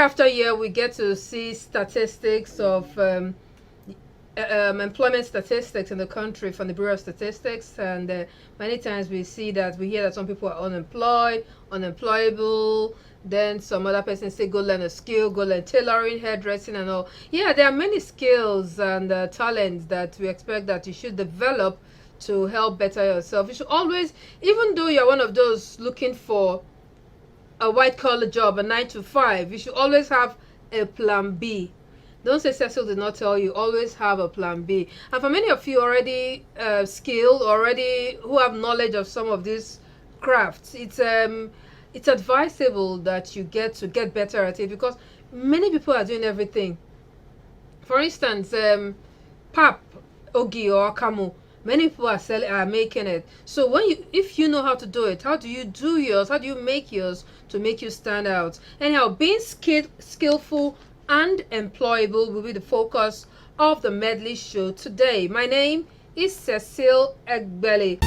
after year, we get to see statistics of employment statistics in the country from the Bureau of Statistics, and many times we hear that some people are unemployed, unemployable. Then some other person say go learn a skill, go learn tailoring, hairdressing, and all. Yeah, there are many skills and talents that we expect that you should develop to help better yourself. You should always, even though you're one of those looking for a white collar job, a 9 to 5, you should always have a plan B. Don't say Cecil did not tell you. Always have a plan B. And for many of you already skilled, already who have knowledge of some of these crafts, it's advisable that you get better at it, because many people are doing everything. For instance, pap, ogi, or akamu. Many people are making it. So if you know how to do it, how do you do yours? How do you make yours to make you stand out? Anyhow, being skillful and employable will be the focus of the Medley show today. My name is Cecile Egbele.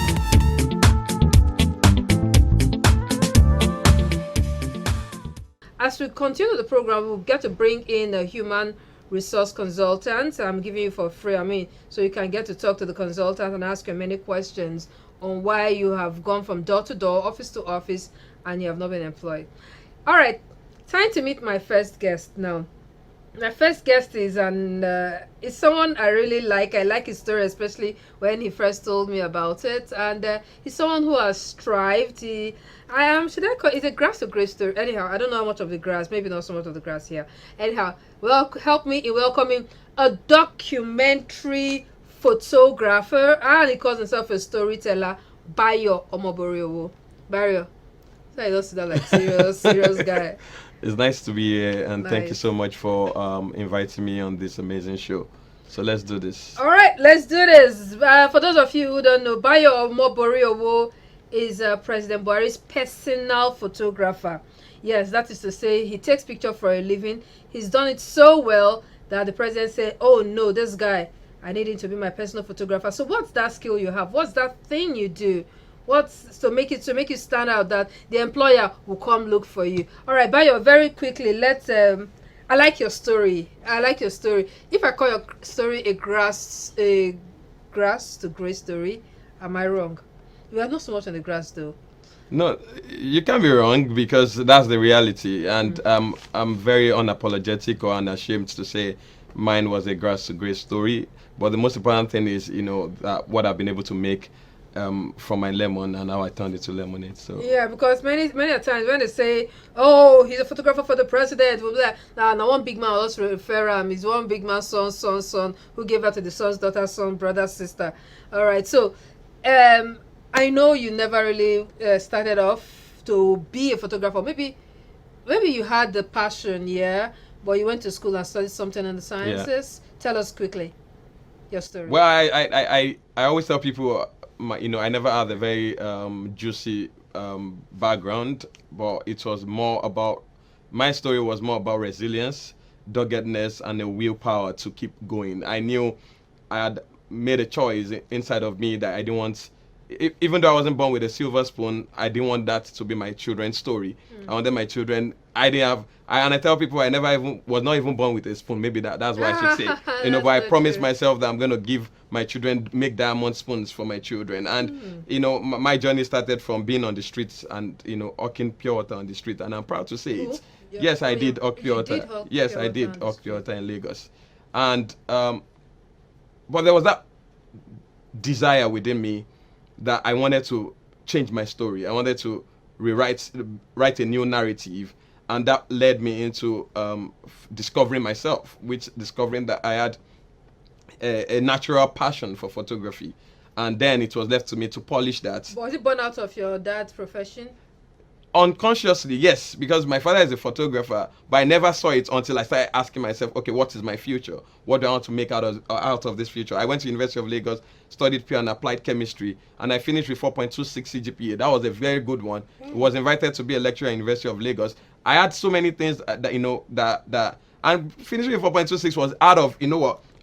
As we continue the program, we'll get to bring in a human resource consultant. I'm giving you for free, so you can get to talk to the consultant and ask her many questions on why you have gone from door to door, office to office, and you have not been employed. All right, time to meet my first guest now. My first guest is someone I really like. I like his story, especially when he first told me about it. And he's someone who has strived. It's a grass to grace story. Anyhow, I don't know how much of the grass, maybe not so much of the grass here. Anyhow, help me in welcoming a documentary photographer, and he calls himself a storyteller, Bayo Omoboriowo. Bayo, so I don't see that like serious guy. It's nice to be here, and Nice. thank you so much for inviting me on this amazing show. So let's do this. All right, let's do this. For those of you who don't know, Bayo Omoboriowo is President Buhari's personal photographer. Yes, that is to say, he takes pictures for a living. He's done it so well that the president said, "Oh no, this guy, I need him to be my personal photographer." So, what's that skill you have? What's that thing you do? What's to make you stand out that the employer will come look for you? All right, Bayo, very quickly, let's. I like your story. If I call your story a grass to gray story, am I wrong? We are not so much on the grass though. No, you can't be wrong, because that's the reality, and I'm very unapologetic or unashamed to say mine was a grass to grace story. But the most important thing is, that what I've been able to make from my lemon and how I turned it to lemonade. So yeah, because many a times when they say, "Oh, he's a photographer for the president," we'll be like, "Nah, one big man will also refer him. He's one big man's son, who gave her to the son's daughter, son, brother, sister." All right, so I know you never really started off to be a photographer. Maybe you had the passion, yeah, but you went to school and studied something in the sciences. Yeah. Tell us quickly your story. Well, I always tell people, I never had a very juicy background, but it was more about, my story was more about resilience, doggedness, and a willpower to keep going. I knew I had made a choice inside of me that I didn't want, even though I wasn't born with a silver spoon, I didn't want that to be my children's story. I wanted my children, and I tell people I was not even born with a spoon. Maybe that's what I should say. But I promised myself that I'm going to give my children, make diamond spoons for my children. And, my journey started from being on the streets and, hawking pure water on the street. And I'm proud to say it. Yeah. Yes, I did hawk pure water. Yes, I did hawk hawk pure water in Lagos. And, but there was that desire within me that I wanted to change my story. I wanted to write a new narrative, and that led me into discovering myself, discovering that I had a natural passion for photography, and then it was left to me to polish that. Was it born out of your dad's profession? Unconsciously, yes, because my father is a photographer, but I never saw it until I started asking myself, okay, what is my future? What do I want to make out of this future? I went to University of Lagos, studied pure and applied chemistry, and I finished with 4.26 CGPA. That was a very good one. Was invited to be a lecturer at University of Lagos. I had so many things that and finishing with 4.26 was out of,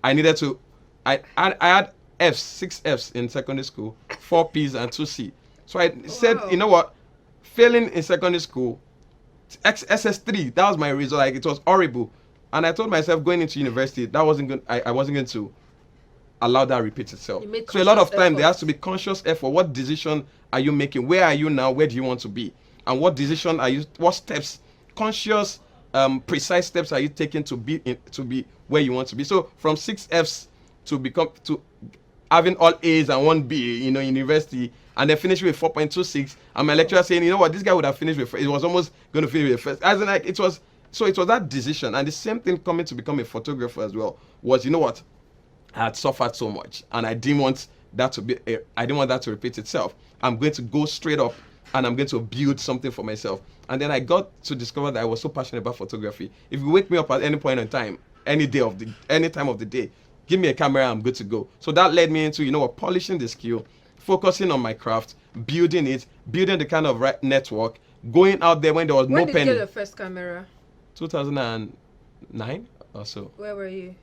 I needed to, I had Fs, 6 Fs in secondary school, 4 Ps and 2 C. So I said, failing in secondary school SS3. That was my result. Like, it was horrible. And I told myself going into university, that wasn't going. I wasn't going to allow that repeat itself. So a lot of time there has to be conscious effort. What decision are you making? Where are you now? Where do you want to be? And what decision are you? What steps? Conscious, precise steps are you taking to be where you want to be? So from 6 Fs to having all A's and 1 B, university, and then finish with 4.26, and my lecturer saying, you know what, this guy would have finished with, it was almost going to finish with first. As in, like, it was that decision. And the same thing coming to become a photographer as well was, you know what, I had suffered so much, and I didn't want that to repeat itself. I'm going to go straight up, and I'm going to build something for myself. And then I got to discover that I was so passionate about photography. If you wake me up at any point in time, any time of the day, give me a camera, I'm good to go. So that led me into, polishing the skill, focusing on my craft, building the kind of network, going out there when there was no penny. When did you get your first camera? 2009 or so. Where were you?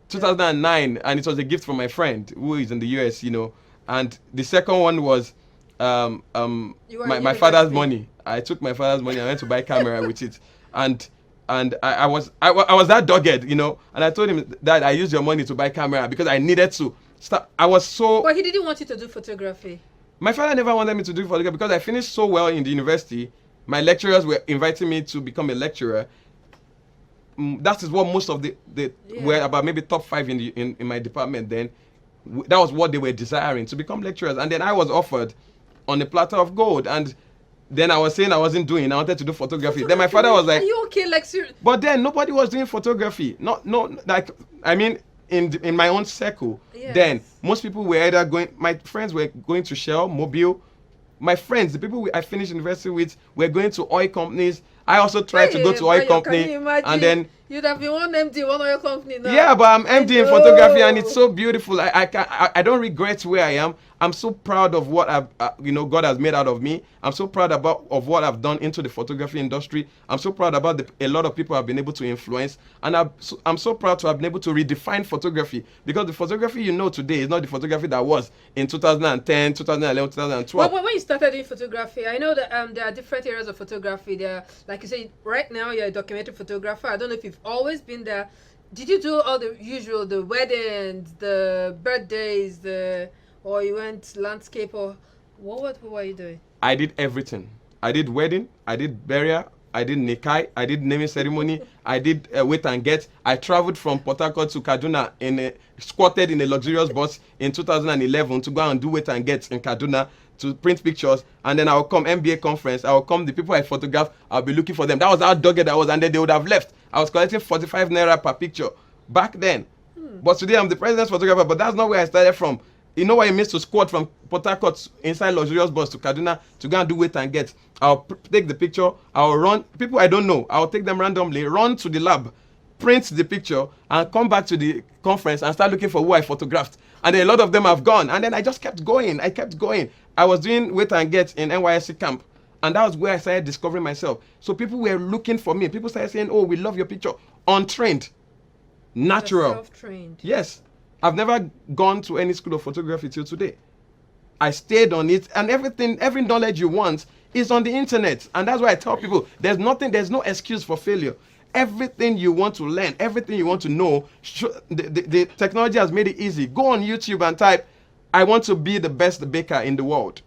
2009, and it was a gift from my friend who is in the US, And the second one was my father's money. I took my father's money. I went to buy a camera with it, and I was that dogged, And I told him that I used your money to buy camera because I needed to start. I was so. But he didn't want you to do photography. My father never wanted me to do photography because I finished so well in the university. My lecturers were inviting me to become a lecturer. That is what most of the were about, maybe top 5 in my department then. That was what they were desiring, to become lecturers. And then I was offered on a platter of gold, and then I was saying I wasn't doing. I wanted to do photography. Then my father was like, "Are you okay?" Like, seriously? But then nobody was doing photography. In my own circle. Yes. Then most people were either going. My friends were going to Shell, Mobile. My friends, the people I finished university with, were going to oil companies. I also tried to go to oil company, and then you'd have been one MD, one oil company now. Yeah, but I'm MD in photography, and it's so beautiful. I don't regret where I am. I'm so proud of what God has made out of me. I'm so proud of what I've done into the photography industry. I'm so proud about a lot of people I've been able to influence, and I'm so proud to have been able to redefine photography, because the photography today is not the photography that was in 2010, 2011, 2012. Well, when you started doing photography, I know that there are different areas of photography. There, like you say, right now you're a documentary photographer. I don't know if you've always been there. Did you do all the usual, the weddings, the birthdays, or you went landscape, or what were you doing? I did everything. I did wedding, I did burial, I did nikai, I did naming ceremony, I did wait and get. I traveled from Port Harcourt to Kaduna squatted in a luxurious bus in 2011 to go and do wait and get in Kaduna to print pictures, and then I'll come MBA conference, I'll come, the people I photograph, I'll be looking for them. That was how dogged I was, and then they would have left. I was collecting 45 naira per picture back then. But today I'm the president's photographer, but that's not where I started from. You know what it means to squat from Port Harcourt inside luxurious bus to Kaduna to go and do wait and get. I'll take the picture, I'll run, people I don't know, I'll take them randomly, run to the lab, print the picture, and come back to the conference and start looking for who I photographed. And then a lot of them have gone, and then I just kept going. I was doing wait and get in NYSC camp, and that was where I started discovering myself. So people were looking for me. People started saying, "Oh, we love your picture." Untrained, natural. Self-trained. Yes. I've never gone to any school of photography till today. I stayed on it, and every knowledge you want is on the internet. And that's why I tell people, there's no excuse for failure. Everything you want to learn, everything you want to know, the technology has made it easy. Go on YouTube and type, "I want to be the best baker in the world.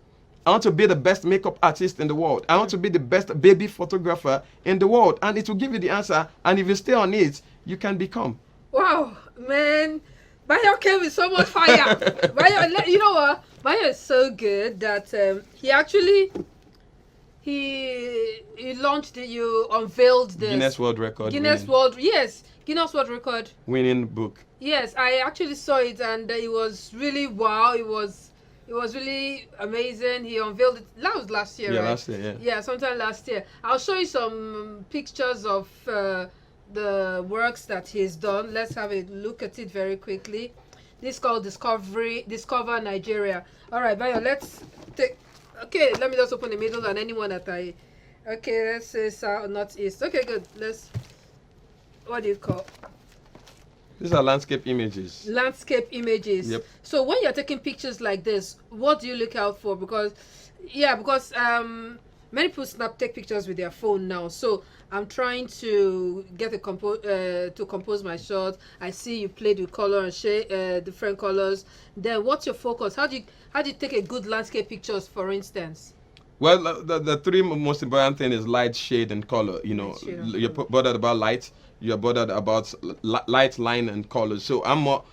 I want to be the best makeup artist in the world. I want to be the best baby photographer in the world." And it will give you the answer. And if you stay on it, you can become. Wow, man. Bayo came with so much fire. Bayo, you know what? Bayo is so good that he actually launched it. You unveiled this Guinness World Record. Guinness World Record winning book. Yes, I actually saw it, and it was really wow. It was really amazing. He unveiled it. That was last year, yeah, right? Last year, yeah. Yeah, sometime last year. I'll show you some pictures of the works that he's done. Let's have a look at it very quickly. This is called Discover Nigeria. All right, Bayo, let's take. Okay, let me just open the middle and anyone that okay, let's say south, northeast. Okay, good. What do you call? These are landscape images. Landscape images. Yep. So when you're taking pictures like this, what do you look out for? Because many people take pictures with their phone now. So I'm trying to get a to compose my shot. I see you played with color and shade, different colors. Then what's your focus? How do you take a good landscape pictures, for instance? Well, the three most important thing is light, shade, and color. You know, you're bothered about light, you're bothered about light, line, and color. So I'm more.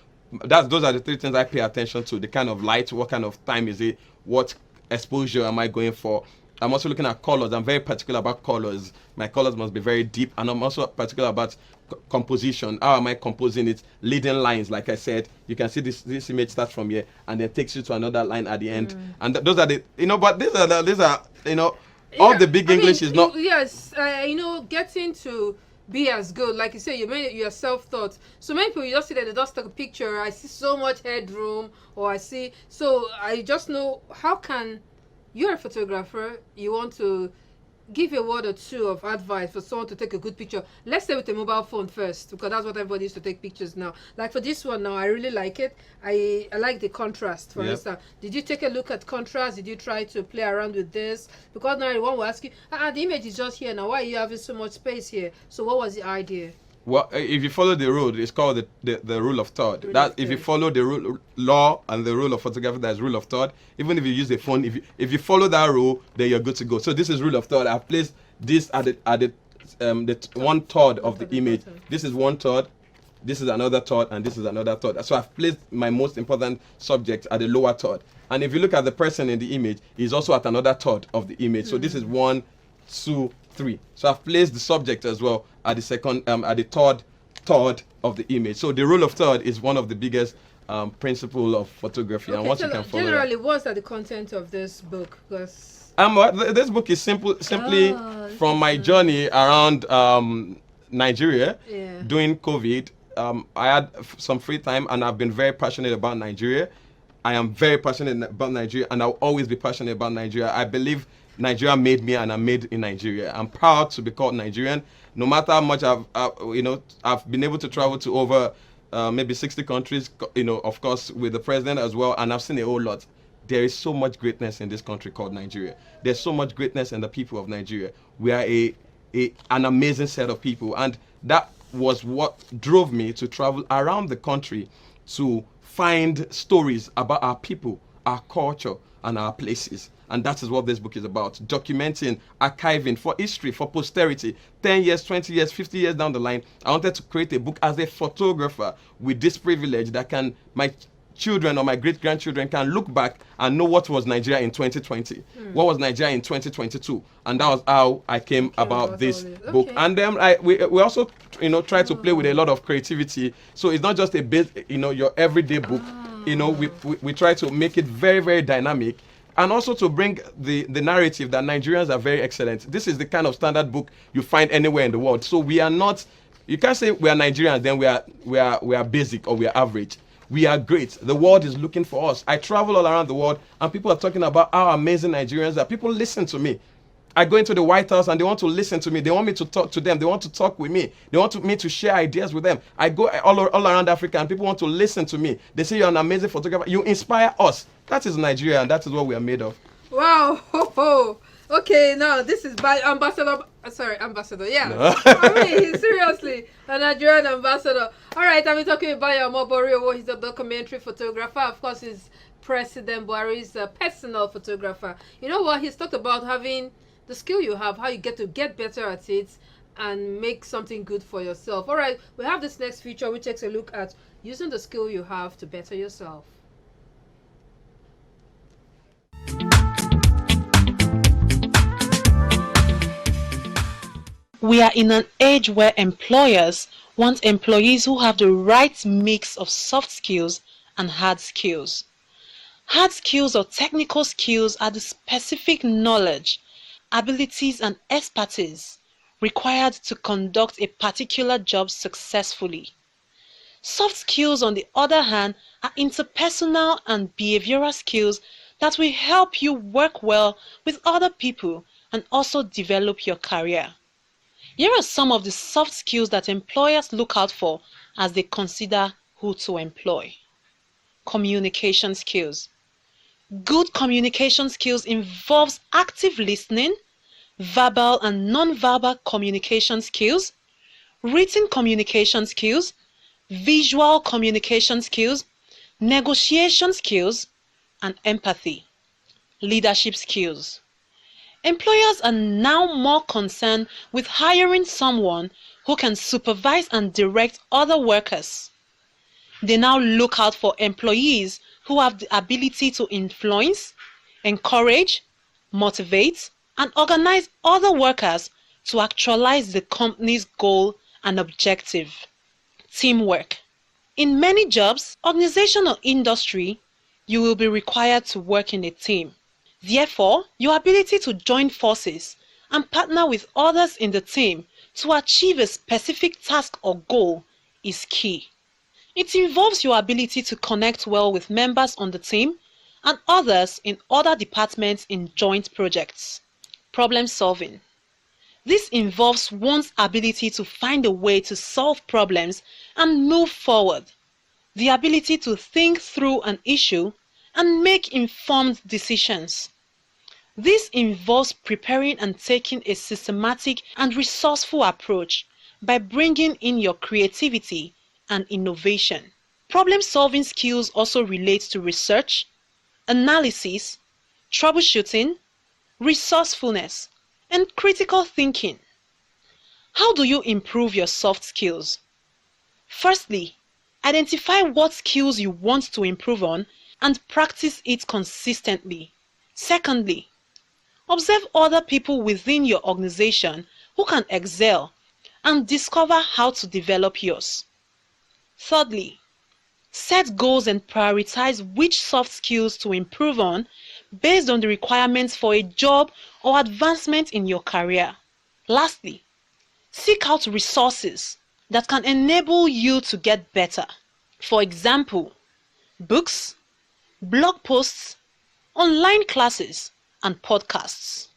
Those are the three things I pay attention to. The kind of light, what kind of time is it, what exposure am I going for. I'm also looking at colors. I'm very particular about colors. My colors must be very deep, and I'm also particular about composition. How am I composing it? Leading lines, like I said, you can see this image starts from here and then takes you to another line at the end. And those are the but these are all the big English is not. Yes, getting to be as good, like you say, you made it your self-thought. So many people, you just see that they just take a picture. I see so much headroom, or so I just know, how can you're a photographer, you want to give a word or two of advice for someone to take a good picture. Let's say with a mobile phone first, because that's what everybody used to take pictures now. Like for this one now, I really like it. I like the contrast, for instance. Did you take a look at contrast? Did you try to play around with this? Because now one will ask you, the image is just here now, why are you having so much space here? So what was the idea? Well, if you follow the rule, it's called the rule of third. If you follow the law and the rule of photography, that's rule of third. Even if you use a phone, if you follow that rule, then you're good to go. So this is rule of third. I've placed this at the 1/3 of the image. This is 1/3. This is another third, and this is another third. So I've placed my most important subject at the lower third. And if you look at the person in the image, he's also at another third of the image. So this is 1, 2, 3. So I've placed the subject as well at the second, at the third of the image. So the rule of third is one of the biggest principle of photography. Okay, and once so you can follow generally, what's the content of this book? Because this book is simply from my journey around Nigeria during COVID. I had some free time, and I've been very passionate about Nigeria. I am very passionate about Nigeria, and I'll always be passionate about Nigeria. I believe Nigeria made me, and I'm made in Nigeria. I'm proud to be called Nigerian. No matter how much I've been able to travel to over maybe 60 countries, of course, with the president as well, and I've seen a whole lot. There is so much greatness in this country called Nigeria. There's so much greatness in the people of Nigeria. We are an amazing set of people, and that was what drove me to travel around the country to find stories about our people, our culture, and our places. And that is what this book is about. Documenting, archiving for history, for posterity. 10 years, 20 years, 50 years down the line, I wanted to create a book as a photographer with this privilege that my children or my great-grandchildren can look back and know what was Nigeria in 2020, what was Nigeria in 2022. And that was how I came about this book. Okay. And then we also try to play with a lot of creativity. So it's not just a bit, your everyday book. We try to make it very, very dynamic, and also to bring the narrative that Nigerians are very excellent. This is the kind of standard book you find anywhere in the world. So we are not, you can't say we are Nigerians, then we are basic or we are average. We are great. The world is looking for us. I travel all around the world, and people are talking about how amazing Nigerians are. People listen to me. I go into the White House and they want to listen to me. They want me to talk to them. They want to talk with me. They want me to share ideas with them. I go all around Africa and people want to listen to me. They say you're an amazing photographer. You inspire us. That is Nigeria, and that is what we are made of. Wow. Okay, now this is by ambassador. Yeah. No. Seriously, a Nigerian ambassador. All right, I'm talking about Omobori. He's a documentary photographer. Of course, he's President Buhari's personal photographer. You know what? He's talked about having the skill you have, how you get better at it and make something good for yourself. All right, we have this next feature which takes a look at using the skill you have to better yourself. We are in an age where employers want employees who have the right mix of soft skills and hard skills. Hard skills or technical skills are the specific knowledge, abilities, and expertise required to conduct a particular job successfully. Soft skills, on the other hand, are interpersonal and behavioral skills that will help you work well with other people and also develop your career. Here are some of the soft skills that employers look out for as they consider who to employ. Communication skills. Good communication skills involves active listening, verbal and non-verbal communication skills, written communication skills, visual communication skills, negotiation skills, and empathy. Leadership skills. Employers are now more concerned with hiring someone who can supervise and direct other workers. They now look out for employees who have the ability to influence, encourage, motivate, and organize other workers to actualize the company's goal and objective. Teamwork. In many jobs, organization or industry, you will be required to work in a team. Therefore, your ability to join forces and partner with others in the team to achieve a specific task or goal is key. It involves your ability to connect well with members on the team and others in other departments in joint projects. Problem solving. This involves one's ability to find a way to solve problems and move forward, the ability to think through an issue and make informed decisions. This involves preparing and taking a systematic and resourceful approach by bringing in your creativity and innovation. Problem-solving skills also relate to research, analysis, troubleshooting, resourcefulness, and critical thinking. How do you improve your soft skills? Firstly, identify what skills you want to improve on and practice it consistently. Secondly, observe other people within your organization who can excel and discover how to develop yours. Thirdly, set goals and prioritize which soft skills to improve on based on the requirements for a job or advancement in your career. Lastly, seek out resources that can enable you to get better. For example, books, blog posts, online classes, and podcasts.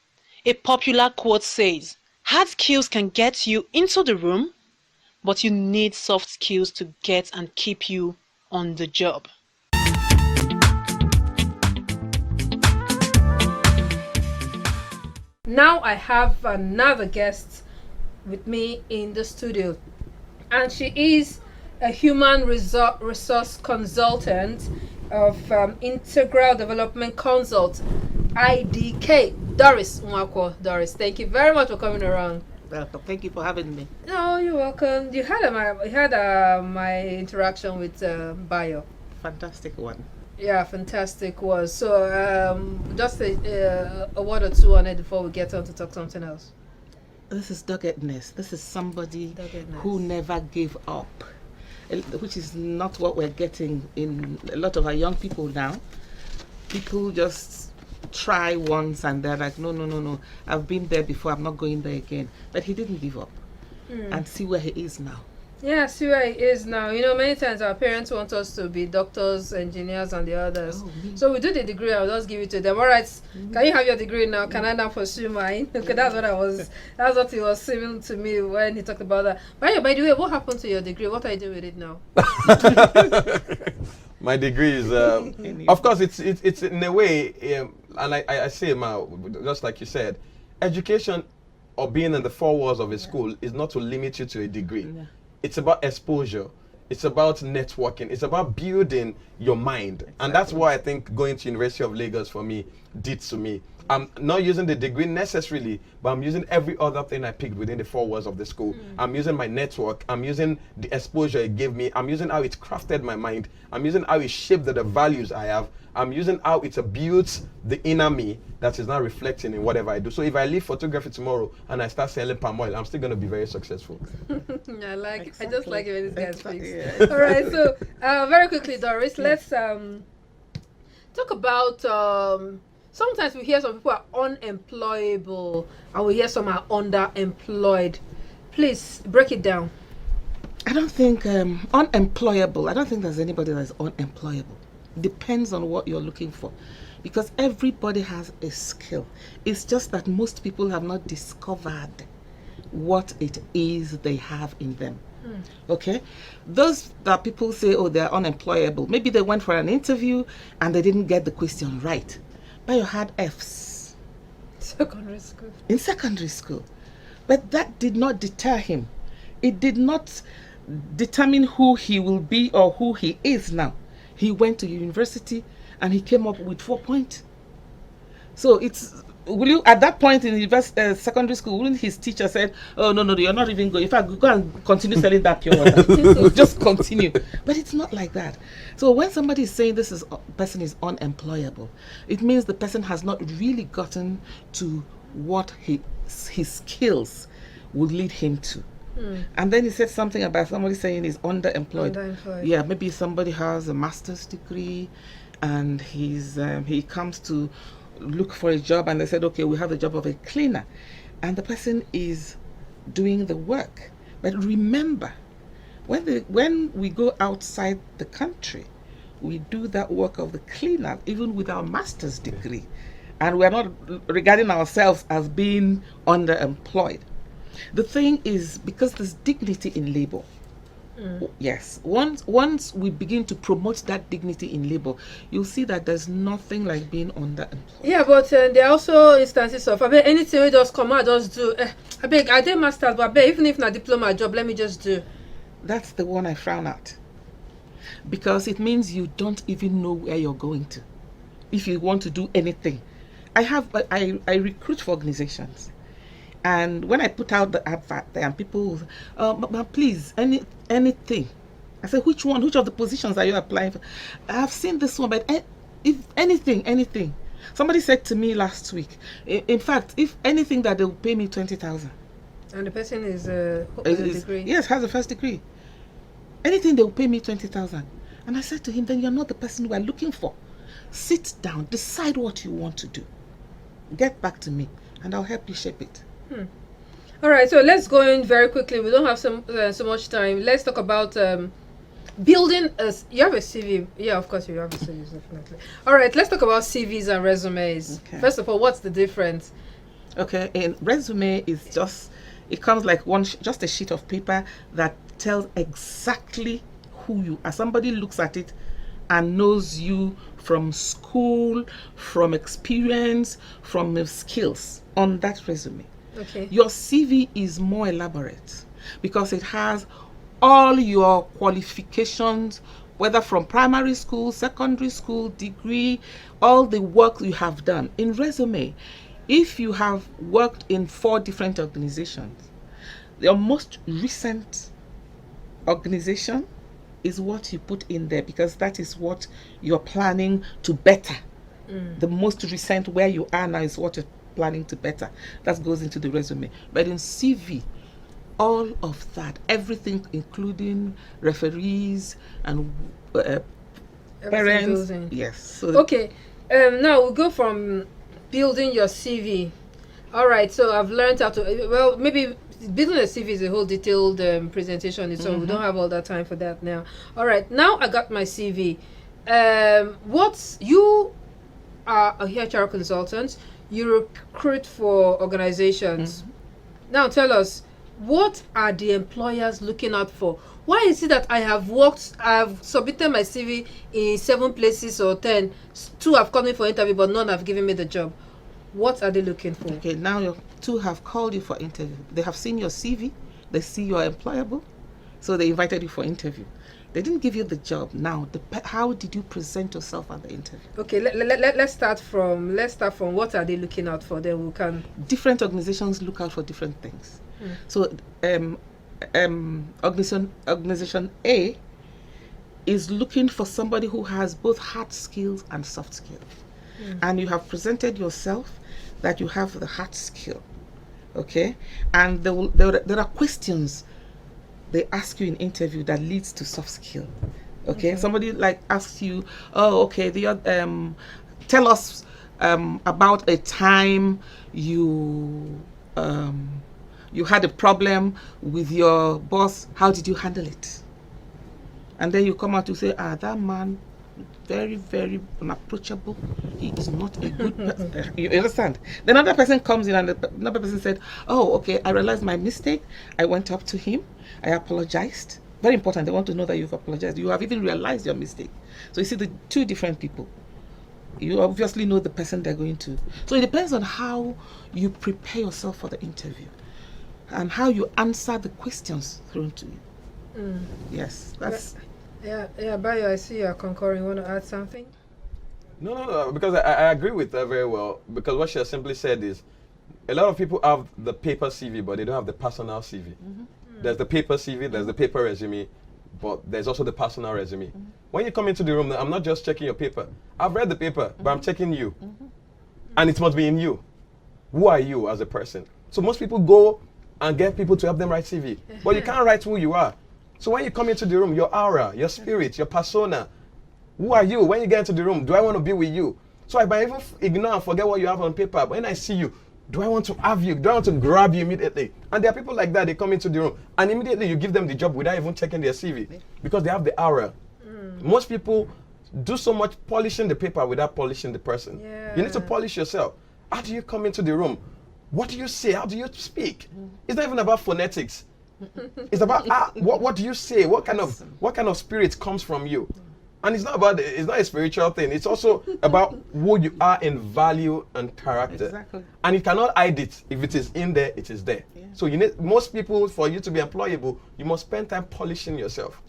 A popular quote says, hard skills can get you into the room, but you need soft skills to get and keep you on the job. Now I have another guest with me in the studio, and she is a human resource consultant of Integral Development Consult, IDK. Doris Nwakwo. Doris, thank you very much for coming around. Welcome. Thank you for having me. No, you're welcome. You had my interaction with Bayo. Fantastic one. Yeah, fantastic was. So just a word or two on it before we get on to talk something else. This is doggedness. This is somebody who never gave up, which is not what we're getting in a lot of our young people now. People just try once and they're like, no, I've been there before, I'm not going there again. But he didn't give up. And see where he is now. Yeah, see where he is now. You know, many times our parents want us to be doctors, engineers, and the others. So we do the degree, I'll just give it to them. All right, can you have your degree now? Can I now pursue mine? Okay, that's what he was saying to me when he talked about that. By the way, what happened to your degree? What are you doing with it now? My degree is, of course, it's in a way, and I say, just like you said, education or being in the four walls of a school is not to limit you to a degree. Yeah. It's about exposure. It's about networking. It's about building your mind. Exactly. And that's why I think going to University of Lagos for me did to me. I'm not using the degree necessarily, but I'm using every other thing I picked within the four walls of the school. I'm using my network. I'm using the exposure it gave me. I'm using how it crafted my mind. I'm using how it shaped the values I have. I'm using how it built the inner me that is now reflecting in whatever I do. So if I leave photography tomorrow and I start selling palm oil, I'm still going to be very succcessful. I just like it when this guy speaks. Yeah. All right, so very quickly, Doris, let's talk about sometimes we hear some people are unemployable and we hear some are underemployed. Please break it down. I don't think unemployable. I don't think there's anybody that's unemployable. Depends on what you're looking for, because everybody has a skill. It's just that most people have not discovered what it is they have in them. Okay, those that people say, oh, they're unemployable. Maybe they went for an interview and they didn't get the question right. But you had F's. Secondary school. In secondary school. But that did not deter him. It did not determine who he will be or who he is now. He went to university and he came up with 4 points. So will you, at that point in secondary school, wouldn't his teacher said, oh, no, you're not even going. In fact, go and continue selling that pure water. Just continue. But it's not like that. So when somebody is saying person is unemployable, it means the person has not really gotten to what his skills would lead him to. And then he said something about somebody saying he's underemployed. Yeah, maybe somebody has a master's degree and he comes to look for a job and they said, okay, we have the job of a cleaner, and the person is doing the work. But remember, when we go outside the country, we do that work of the cleaner even with our master's degree, and we're not regarding ourselves as being underemployed. The thing is, because there's dignity in labor. Yes, once we begin to promote that dignity in labor, you'll see that there's nothing like being underemployed. Yeah, but there are also instances of, I bet anything we just come out, just do. I beg, I did masters, but I bet even if not diploma job, let me just do. That's the one I frown at, because it means you don't even know where you're going to. If you want to do anything, I recruit for organizations. And when I put out the advert there, and people, but please, anything. I said, which one? Which of the positions are you applying for? I've seen this one, but if anything. Somebody said to me last week, in fact, if anything, that they'll pay me 20,000. And the person has a degree. Yes, has a first degree. Anything, they'll pay me 20,000. And I said to him, then you're not the person we are looking for. Sit down, decide what you want to do. Get back to me, and I'll help you shape it. All right, so let's go in very quickly. We don't have so much time. Let's talk about building you have a CV. Yeah, of course you have a CV, definitely. All right, let's talk about CVs and resumes. Okay. First of all, what's the difference? Okay, a resume is it comes like just a sheet of paper that tells exactly who you are. Somebody looks at it and knows you from school, from experience, from skills on that resume. Okay. Your CV is more elaborate because it has all your qualifications, whether from primary school, secondary school, degree, all the work you have done. In resume, if you have worked in 4 different organizations, your most recent organization is what you put in there, because that is what you're planning to better. The most recent where you are now is what you're planning to better. That goes into the resume. But in CV, all of that, everything, including referees and parents. Yes. So okay. Now we'll go from building your CV. All right. So I've learned how to. Well, maybe building a CV is a whole detailed presentation. So we don't have all that time for that now. All right. Now I got my CV. You are a HR consultant. You recruit for organizations. Now tell us, what are the employers looking out for? Why is it that I've submitted my CV in 7 places or 10, 2 have called me for interview, but none have given me the job? What are they looking for? Okay, now your 2 have called you for interview. They have seen your CV, they see you are employable, so they invited you for interview. They didn't give you the job. Now, how did you present yourself at the interview? Okay, let's start from what are they looking out for? Then we can. Different organizations look out for different things. So, organization A is looking for somebody who has both hard skills and soft skills, and you have presented yourself that you have the hard skill. Okay, and there are questions they ask you in interview that leads to soft skill. Okay, somebody like asks you, oh, okay, tell us about a time you had a problem with your boss. How did you handle it? And then you come out to say, that man, very, very unapproachable. He is not a good person. You understand? Then another person comes in and another person said, oh, okay, I realized my mistake. I went up to him. I apologized. Very important. They want to know that you've apologized. You have even realized your mistake. So you see the 2 different people. You obviously know the person they're going to. So it depends on how you prepare yourself for the interview and how you answer the questions thrown to you. Yes, that's... Yeah, Bayo, I see you're concurring. You want to add something? No, because I agree with her very well. Because what she has simply said is, a lot of people have the paper CV, but they don't have the personal CV. There's the paper CV, there's the paper resume, but there's also the personal resume. When you come into the room, I'm not just checking your paper. I've read the paper, but I'm checking you. And it must be in you. Who are you as a person? So most people go and get people to help them write CV. But you can't write who you are. So when you come into the room, your aura, your spirit, your persona, who are you? When you get into the room, do I want to be with you? So I might even ignore and forget what you have on paper. But when I see you, do I want to have you? Do I want to grab you immediately? And there are people like that, they come into the room and immediately you give them the job without even checking their CV because they have the aura. Most people do so much polishing the paper without polishing the person. You need to polish yourself. How do you come into the room? What do you say? How do you speak? It's not even about phonetics. It's about what do you say? What kind of spirit comes from you? And it's not a spiritual thing. It's also about who you are in value and character. Exactly. And you cannot hide it. If it is in there, it is there. Yeah. So you need, most people, for you to be employable, you must spend time polishing yourself.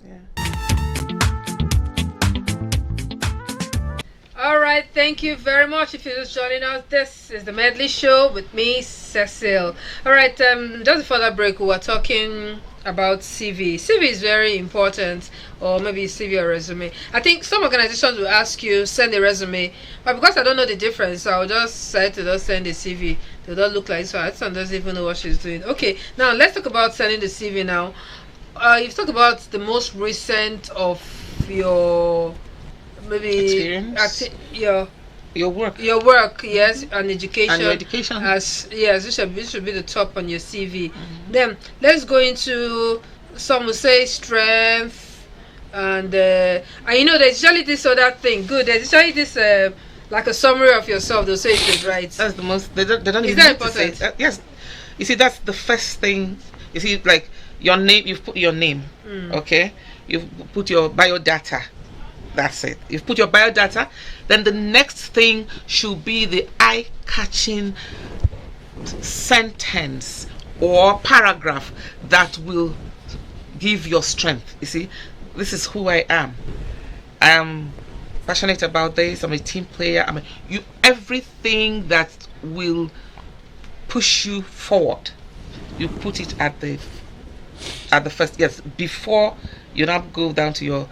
All right, thank you very much. If you're just joining us, this is the Medley Show with me, Cecil. All right, just before that break, we were talking about CV. CV is very important, or maybe CV or resume. I think some organizations will ask you, send a resume, but because I don't know the difference, I'll just say to just send a CV. They don't look like so. This one doesn't even know what she's doing. Okay, now let's talk about sending the CV now. You've talked about the most recent of your Experience? Your work. Your work, yes, and education. And your education. This should be the top on your CV. Then let's go into, some will say, strength, and you know there's usually this other thing. Good, there's usually this like a summary of yourself. They'll say it is right. That's the most. They don't Is even that need to say important? it. Yes. You see, that's the first thing. You see, like your name. You've put your name. Okay. You've put your biodata. That's it. You've put your biodata. Then the next thing should be the eye-catching sentence or paragraph that will give your strength. You see, this is who I am. I am passionate about this. I'm a team player. Everything that will push you forward. You put it at the first. Yes, before you now go down to your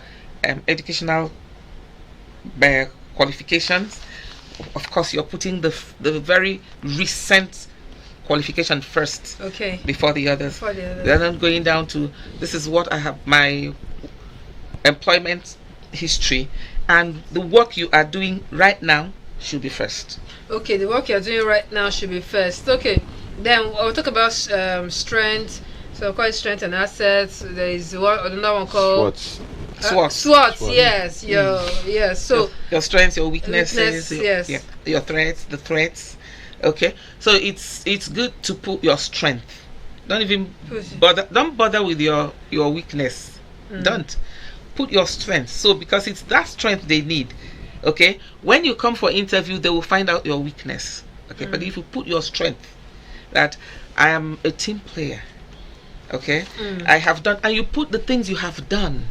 educational qualifications. Of course, you're putting the very recent qualification first, Okay. before the others. Then I'm going down to, this is what I have, my employment history, and the work you are doing right now should be first. Okay, the work you're doing right now should be first. Okay, then we'll talk about strength. So call it strength and assets. There is another one called SWOT. Yes, yes. So your strengths, your weaknesses, yes. Your threats, the threats. Okay, so it's good to put your strength. Don't even bother with your weakness. Don't put your strength. So because it's that strength they need. Okay, when you come for interview, they will find out your weakness. Okay, but if you put your strength, that I am a team player. Okay, I have done, and you put the things you have done.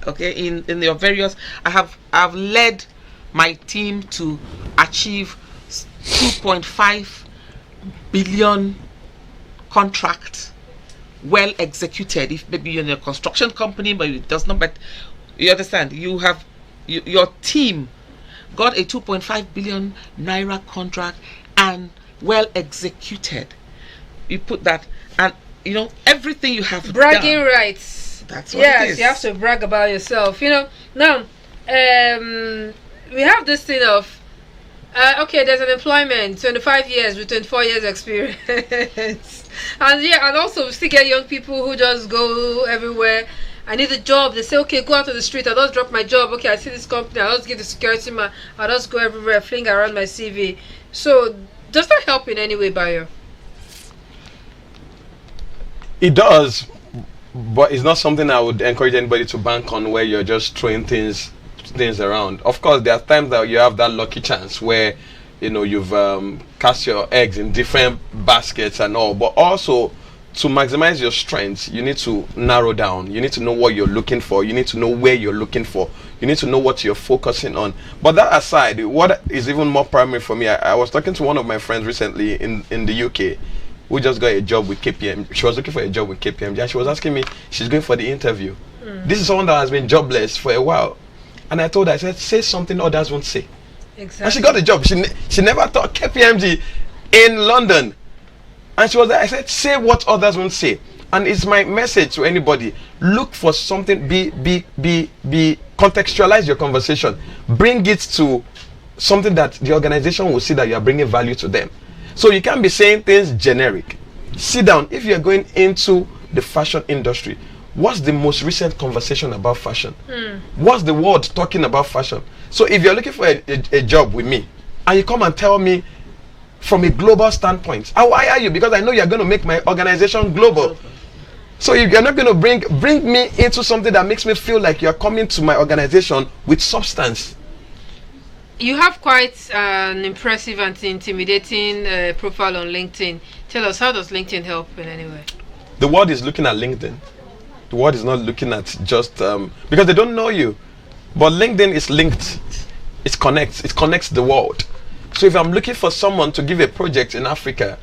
Okay, in your various, I've led my team to achieve 2.5 billion contract, well executed. If maybe you're in a construction company, but it does not. But you understand, your team got a 2.5 billion naira contract and well executed. You put that, and you know everything you have bragging done. rights. That's what yes, it is. You have to brag about yourself. You know, now we have this thing of okay, there's an employment, 25 years with 24 years experience. and also we still get young people who just go everywhere. I need a job. They say, okay, go out to the street. I'll just drop my job. Okay, I see this company. I'll just give the security man. I'll just go everywhere, fling around my CV. So does that help in any way, Bayo? It does, but it's not something I would encourage anybody to bank on, where you're just throwing things things around. Of course, there are times that you have that lucky chance where, you've cast your eggs in different baskets and all. But also, to maximize your strengths, you need to narrow down. You need to know what you're looking for. You need to know where you're looking for. You need to know what you're focusing on. But that aside, what is even more primary for me, I was talking to one of my friends recently in the UK who just got a job with KPM. She was looking for a job with KPMG, and she was asking me, she's going for the interview. This is someone that has been jobless for a while. And I told her, I said, say something others won't say. Exactly. And she got the job. She never thought KPMG in London. And she was there. I said, say what others won't say. And it's my message to anybody. Look for something, contextualize your conversation. Bring it to something that the organization will see that you are bringing value to them. So you can't be saying things generic. Sit down. If you're going into the fashion industry, what's the most recent conversation about fashion? What's the world talking about fashion? So if you're looking for a job with me, and you come and tell me from a global standpoint, how hire you? Because I know you're going to make my organization global. So if you're not going to bring me into something that makes me feel like you're coming to my organization with substance. You have quite an impressive and intimidating profile on LinkedIn. Tell us, how does LinkedIn help in any way? The world is looking at LinkedIn. The world is not looking at just because they don't know you. But LinkedIn is linked. It connects the world. So if I'm looking for someone to give a project in Africa,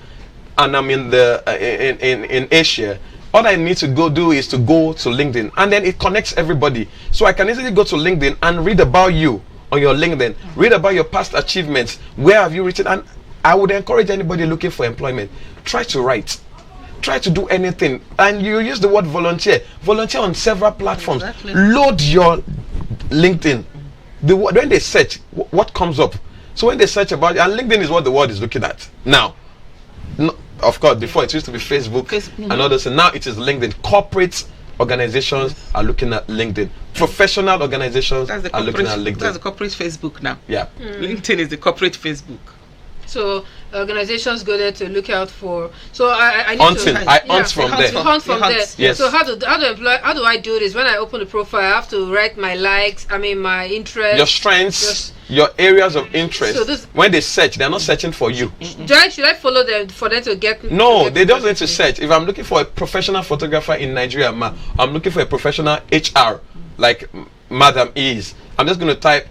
and I'm in in Asia, all I need to go do is to go to LinkedIn, and then it connects everybody. So I can easily go to LinkedIn and read about you on your LinkedIn, read about your past achievements. Where have you written? And I would encourage anybody looking for employment, try to write. Try to do anything, and you use the word volunteer on several platforms. Exactly. Load your LinkedIn. When they search, what comes up? So when they search about it, and LinkedIn is what the world is looking at now. No, of course, before it used to be Facebook and others, and now it is LinkedIn. Corporate organizations are looking at LinkedIn. Professional organizations are looking at LinkedIn. That's the corporate Facebook now. Yeah. LinkedIn is the corporate Facebook. So organizations go there to look out for. So I need Hunting. to I hunt from there. hunt from there. Yes. So how do I do this? When I open the profile, I have to write my likes. My interests. Your strengths, your areas of interest. So this, when they search, they're not searching for you. Should I follow them for them to get? No, they don't need to search. If I'm looking for a professional photographer in Nigeria, I'm looking for a professional HR, like Madam is. I'm just going to type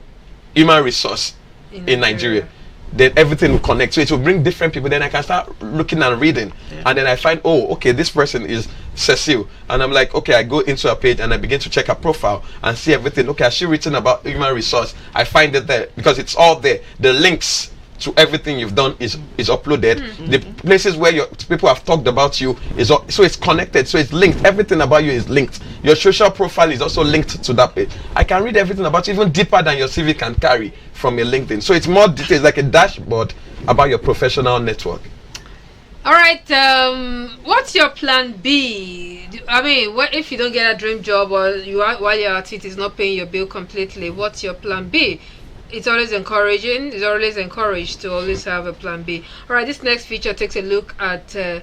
human resource in Nigeria. Then everything will connect. So it will bring different people. Then I can start looking and reading. And then I find, oh, okay, this person is Cecile. And I'm like, okay, I go into her page and I begin to check her profile and see everything. Okay, has she written about human resource? I find it there because it's all there. The links to everything you've done is uploaded. The places where your people have talked about you is so it's connected, so it's linked. Everything about you is linked. Your social profile is also linked to that page. I can read everything about you, even deeper than your CV can carry from your LinkedIn. So it's more details, like a dashboard about your professional network. All right. What's your plan B? What if you don't get a dream job, or while you're at it is not paying your bill completely? What's your plan B? It's always encouraging. It's always encouraged to always have a plan B. All right, this next feature takes a look at a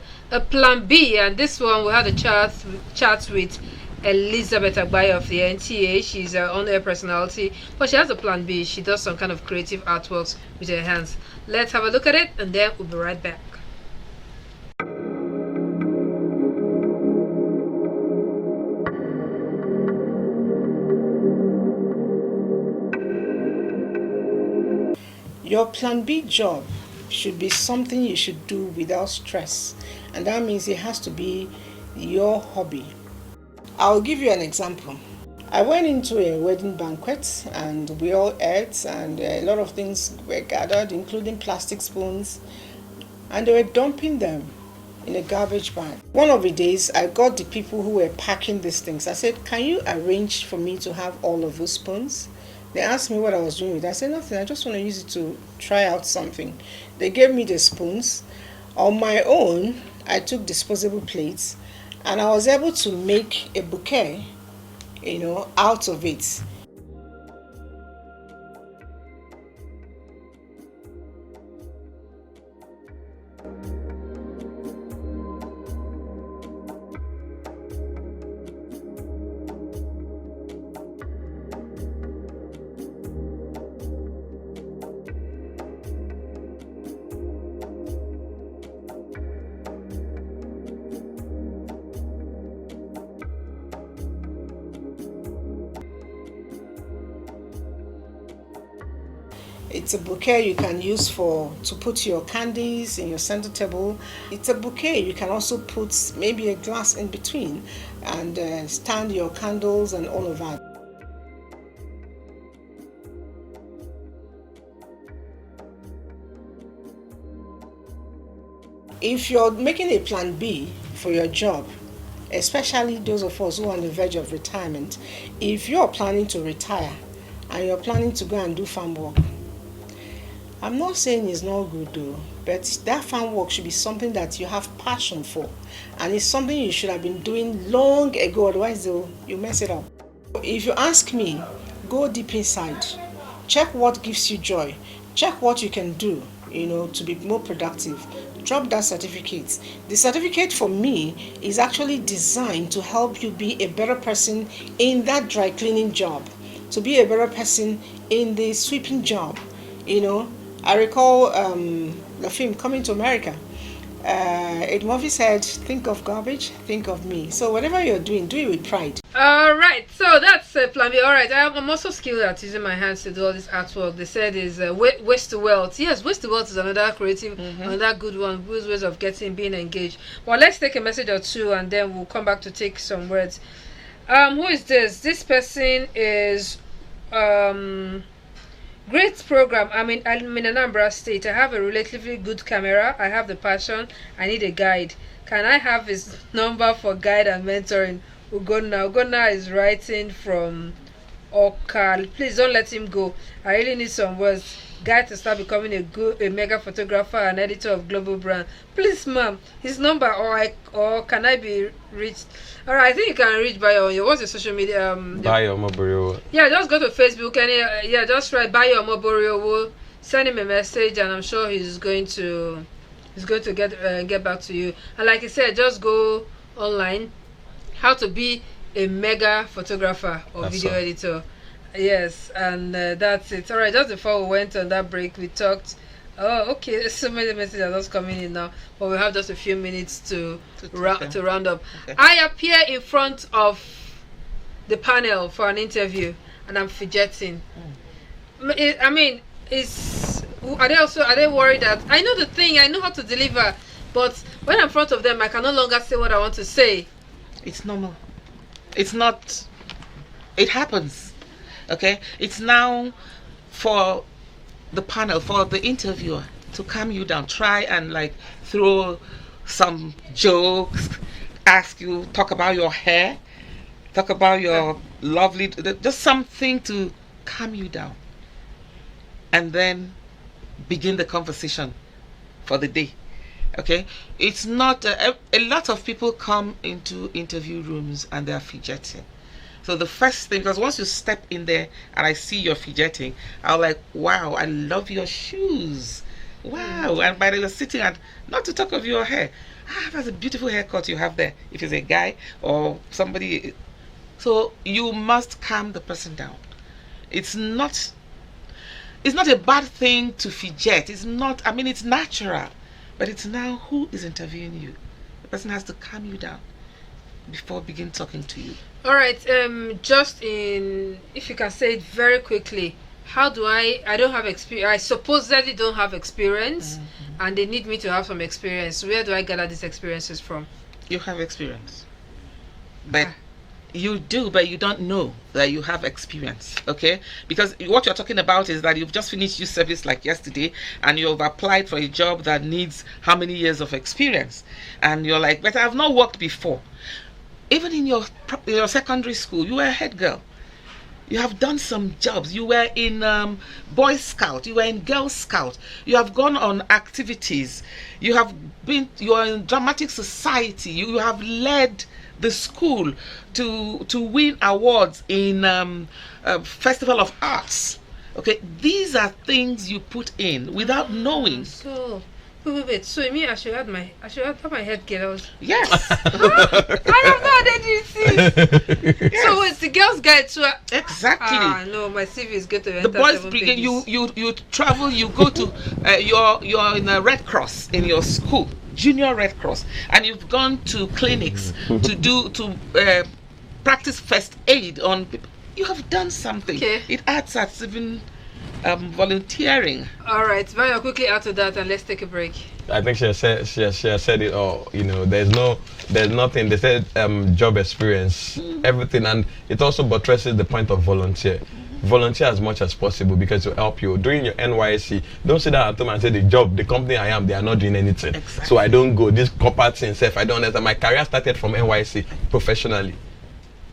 plan B, and this one we had a chat with Elizabeth Agbaye of the NTA. She's an on-air personality, but she has a plan B. She does some kind of creative artworks with her hands. Let's have a look at it, and then we'll be right back. Your plan B job should be something you should do without stress, and that means it has to be your hobby. I'll give you an example. I went into a wedding banquet and we all ate, and a lot of things were gathered, including plastic spoons, and they were dumping them in a garbage bag. One of the days I got the people who were packing these things. I said, can you arrange for me to have all of those spoons? They asked me what I was doing with it. I said, nothing, I just want to use it to try out something. They gave me the spoons. On my own, I took disposable plates, and I was able to make a bouquet, out of it. It's a bouquet you can use to put your candies in your center table. It's a bouquet you can also put maybe a glass in between and stand your candles and all of that. If you're making a plan B for your job, especially those of us who are on the verge of retirement, if you're planning to retire and you're planning to go and do farm work, I'm not saying it's not good though, but that farm work should be something that you have passion for, and it's something you should have been doing long ago, otherwise you mess it up. If you ask me, go deep inside, check what gives you joy, check what you can do, to be more productive. Drop that certificate. The certificate for me is actually designed to help you be a better person in that dry cleaning job, to be a better person in the sweeping job. I recall the film Coming to America. Eddie Murphy said, think of garbage, think of me. So whatever you're doing, do it with pride. Alright, so that's plan B. Alright, I'm also skilled at using my hands to do all this artwork. They said is waste to wealth. Yes, waste to wealth is another creative, another good one, good ways of being engaged. Well, let's take a message or two and then we'll come back to take some words. Who is this? This person is great program. I'm in Anambra State. I have a relatively good camera. I have the passion. I need a guide. Can I have his number for guide and mentoring? Ugonna is writing from Okal. Please don't let him go. I really need some words. Guide to start becoming a mega photographer and editor of global brand. Please, ma'am, his number or can I be reached? Alright, I think you can reach Bayo. What's the social media? Bayo Moborio. Yeah, just go to Facebook and just write Bayo Moborio. We'll send him a message, and I'm sure he's going to get back to you. And like I said, just go online. How to be a mega photographer or video editor. Yes, and that's it. Alright, just before we went on that break, we talked. Oh, okay. There's so many messages are just coming in now, but we have just a few minutes to round up. Okay. I appear in front of the panel for an interview, and I'm fidgeting. Are they worried that I know the thing, I know how to deliver, but when I'm in front of them, I can no longer say what I want to say? It's normal. It's not. It happens. Okay. It's now for the panel, for the interviewer to calm you down, try and throw some jokes, ask you, talk about your hair, talk about your lovely, just something to calm you down, and then begin the conversation for the day. Okay, it's not a lot of people come into interview rooms and they're fidgeting. So the first thing, because once you step in there and I see you're fidgeting, I'm like, wow, I love your shoes. Wow. And by the way, you're sitting, and not to talk of your hair. That's a beautiful haircut you have there. If it's a guy or somebody. So you must calm the person down. It's not a bad thing to fidget. It's natural. But it's now who is interviewing you. The person has to calm you down before begin talking to you. All right. If you can say it very quickly, how do I don't have experience. I supposedly don't have experience, and they need me to have some experience. Where do I gather these experiences from? You have experience, but you do, but you don't know that you have experience. Okay, because what you're talking about is that you've just finished youth service like yesterday, and you've applied for a job that needs how many years of experience, and you're like, but I've not worked before. Even in your secondary school, you were a head girl. You have done some jobs. You were in Boy Scout. You were in Girl Scout. You have gone on activities. You are in dramatic society. You have led the school to win awards in Festival of Arts. Okay, these are things you put in without knowing. So. Wait. So you mean I should have my head girls? Yes. I don't know. Did you see? Yes. So it's the girls' guide too. Exactly. No, my CV is good to enter. The boys brigade. You travel. You go to you're in a Red Cross in your school, Junior Red Cross, and you've gone to clinics to practice first aid on people. You have done something. Okay. It adds at even volunteering. All right, very quickly after that, and let's take a break. I think she has said it all. You know, there's nothing. They said job experience, everything, and it also buttresses the point of volunteer. Volunteer as much as possible because it will help you during your NYSC. Don't sit down at home and say the company I am, they are not doing anything. Exactly. So I don't go. This corporate thing, self, I don't understand. My career started from NYSC professionally.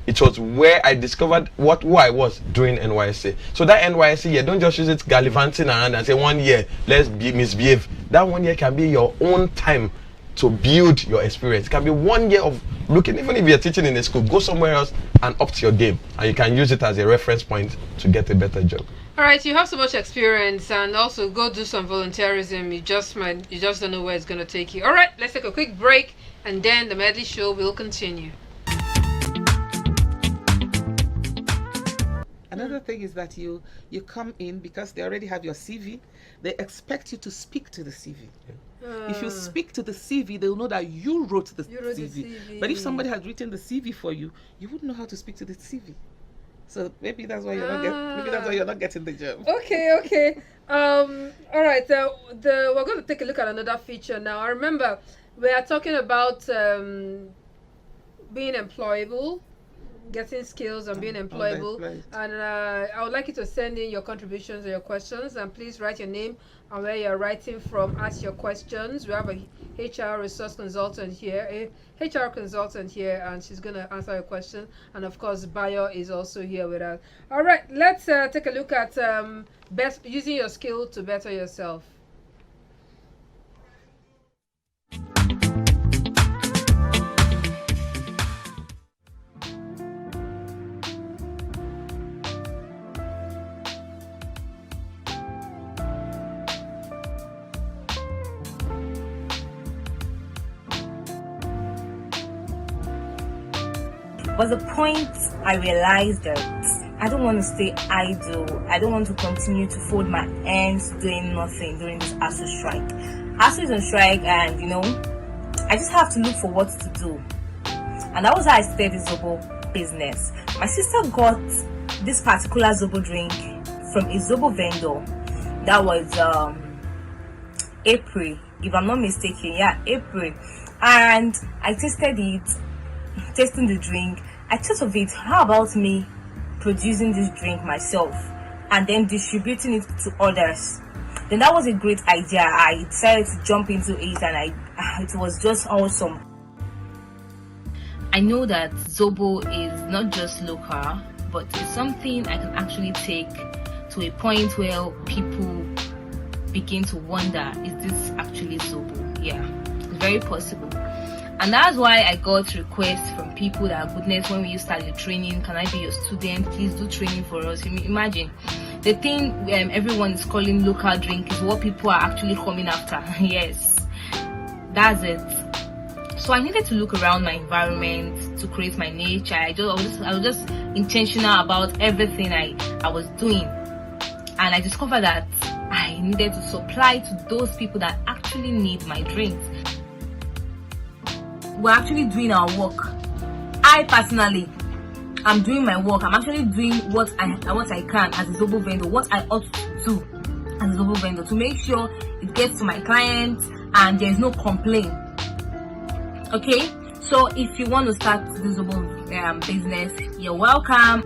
It was where I discovered who I was during NYSC. So that NYSC year, don't just use it gallivanting around and say 1 year, let's misbehave. That 1 year can be your own time to build your experience. It can be 1 year of looking, even if you're teaching in a school, go somewhere else and up to your game. And you can use it as a reference point to get a better job. All right, you have so much experience, and also go do some volunteerism. You just don't know where it's going to take you. All right, let's take a quick break, and then the Medley show will continue. Another thing is that you come in because they already have your CV. They expect you to speak to the CV. If you speak to the CV, they'll know that you wrote the CV. But if somebody had written the CV for you, you wouldn't know how to speak to the CV. So maybe that's why you're not getting the job. Okay. All right. We're going to take a look at another feature now. I remember we are talking about being employable, getting skills and being employable. And I would like you to send in your contributions or your questions, and please write your name and where you're writing from. Ask your questions. We have a HR resource consultant here, and she's going to answer your question. And of course, Bayo is also here with us. All right, let's take a look at using your skill to better yourself. But the point I realized that I don't want to stay idle. I don't want to continue to fold my hands doing nothing during this ASU strike. ASU is on strike, and I just have to look for what to do. And that was how I started the Zobo business. My sister got this particular Zobo drink from a Zobo vendor. That was April, if I'm not mistaken. Yeah, April. And I tasted it. Tasting the drink, I thought of it, how about me producing this drink myself and then distributing it to others? Then that was a great idea. I decided to jump into it, and it was just awesome. I know that Zobo is not just local, but it's something I can actually take to a point where people begin to wonder, is this actually Zobo? Yeah, it's very possible. And that's why I got requests from people that, goodness, when we start your training, can I be your student? Please do training for us. Imagine, the thing everyone is calling local drink is what people are actually coming after. Yes, that's it. So I needed to look around my environment to create my niche. I was just intentional about everything I was doing. And I discovered that I needed to supply to those people that actually need my drinks. We're actually doing our work. I personally am doing my work. I'm actually doing what I can as a Zobo vendor, what I ought to do as a Zobo vendor to make sure it gets to my clients and there's no complaint. Okay, so if you want to start the Zobo business, you're welcome.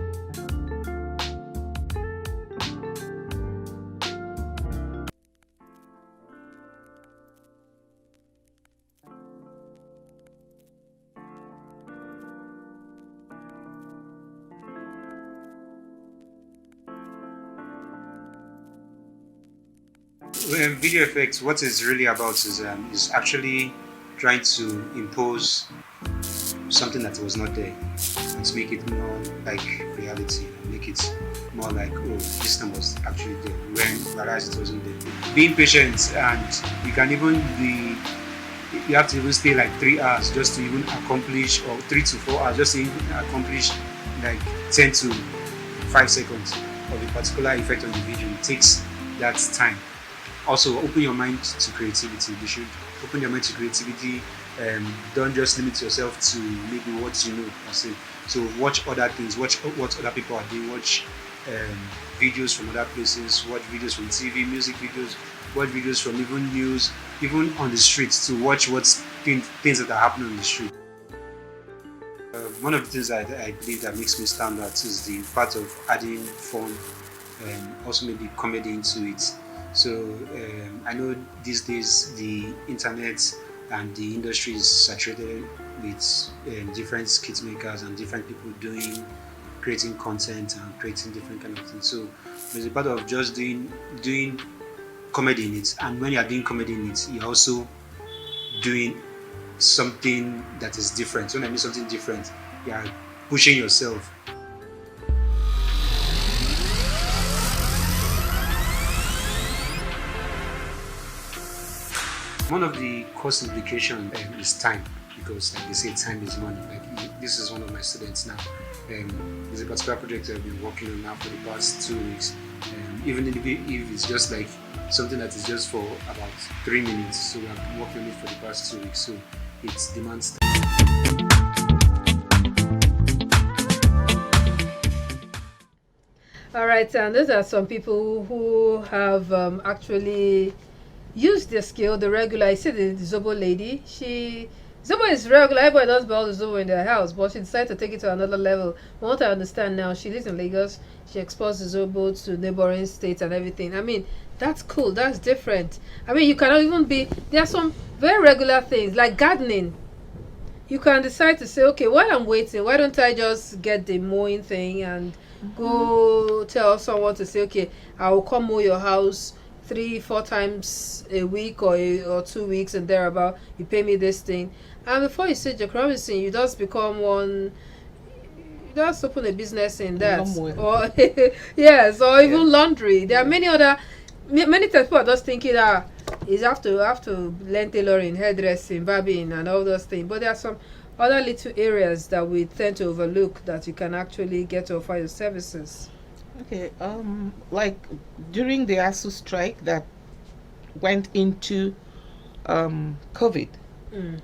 Video effects, what it's really about is actually trying to impose something that was not there and to make it more like reality, make it more like, oh, this thing was actually there when whereas it wasn't there. Being patient, and you have to even stay like 3 hours just to even accomplish, or 3 to 4 hours just to even accomplish like 10 to 5 seconds of a particular effect on the video. It takes that time. Also, open your mind to creativity. You should open your mind to creativity. Don't just limit yourself to maybe what you know. So watch other things, watch what other people are doing, watch videos from other places, watch videos from TV, music videos, watch videos from even news, even on the streets, to watch things that are happening on the street. One of the things that I believe that makes me stand out is the part of adding fun and also maybe comedy into it. So I know these days the internet and the industry is saturated with different skit makers and different people creating content and creating different kind of things. So there's a part of just doing comedy in it, and when you are doing comedy in it, you're also doing something that is different. So when I mean something different, you are pushing yourself. One of the cost implications is time, because like they say, time is money. Like this is one of my students now. There's a particular project I've been working on now for the past 2 weeks. Even if it's just like something that is just for about 3 minutes, so I've been working on it for the past 2 weeks. So it demands time. All right, and those are some people who have actually used their skill. The regular, I see the Zobo lady. Zobo is regular. Everybody does buy the Zobo in their house, but she decided to take it to another level. From what I understand now, she lives in Lagos. She exports the Zobo to neighboring states and everything. I mean, that's cool. That's different. I mean, you cannot even be. There are some very regular things like gardening. You can decide to say, okay, while I'm waiting, why don't I just get the mowing thing and go tell someone to say, okay, I will come mow your house 3-4 times a week or 2 weeks and thereabout. You pay me this thing, and before you say Jack Robinson, you just become one. You just open a business in that, or yes, or even laundry. There are many times people are just thinking that is have to learn tailoring, hairdressing, barbing, and all those things. But there are some other little areas that we tend to overlook that you can actually get to offer your services. Okay, like during the ASU strike that went into COVID,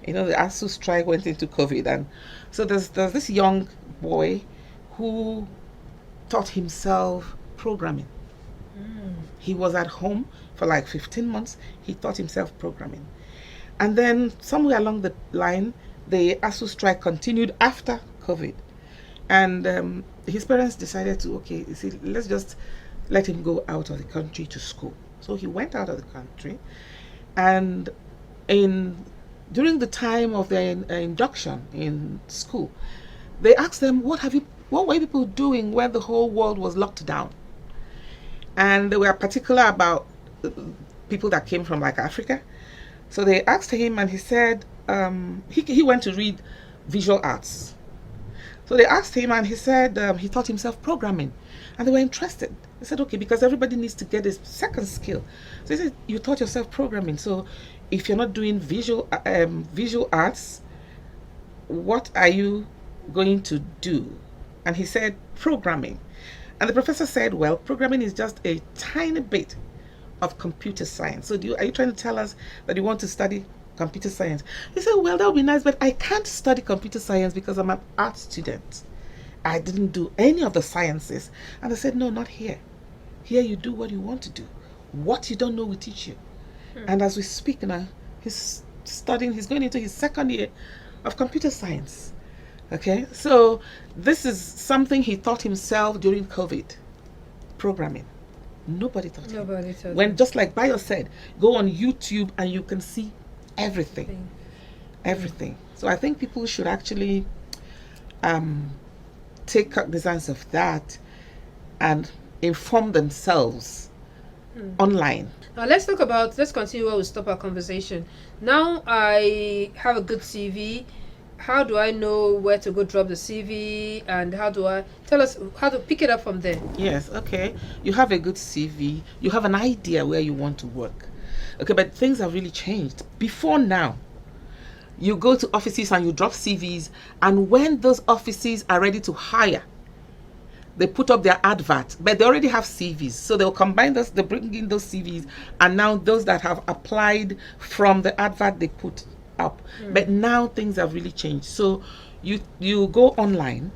you know, the ASU strike went into COVID, and so there's this young boy who taught himself programming. He was at home for like 15 months. He taught himself programming, and then somewhere along the line, the ASU strike continued after COVID, and his parents decided to, okay, you see, let's just let him go out of the country to school. So he went out of the country, and during the time of their induction in school, they asked them, what were people doing when the whole world was locked down? And they were particular about people that came from like Africa. So they asked him, and he said he went to read visual arts. So they asked him, and he said he taught himself programming, and they were interested. They said, okay, because everybody needs to get a second skill. So he said, you taught yourself programming, so if you're not doing visual arts, what are you going to do? And he said, programming. And the professor said, well, programming is just a tiny bit of computer science. So are you trying to tell us that you want to study computer science? He said, well, that would be nice, but I can't study computer science because I'm an art student. I didn't do any of the sciences. And I said, no, not here. Here you do what you want to do. What you don't know, we teach you. And as we speak now, he's going into his second year of computer science. Okay, so this is something he taught himself during COVID, programming. Nobody taught him. When, just like Bayo said, go on YouTube and you can see everything. So I think people should actually take cognizance of that and inform themselves online. Now let's continue where we stop our conversation. Now I have a good CV. How do I know where to go drop the CV, and tell us how to pick it up from there? Yes, okay. You have a good CV. You have an idea where you want to work. Okay, but things have really changed. Before now, you go to offices and you drop CVs, and when those offices are ready to hire, they put up their advert, but they already have CVs. So they'll combine those, they bring in those CVs, and now those that have applied from the advert they put up. But now things have really changed. So you go online.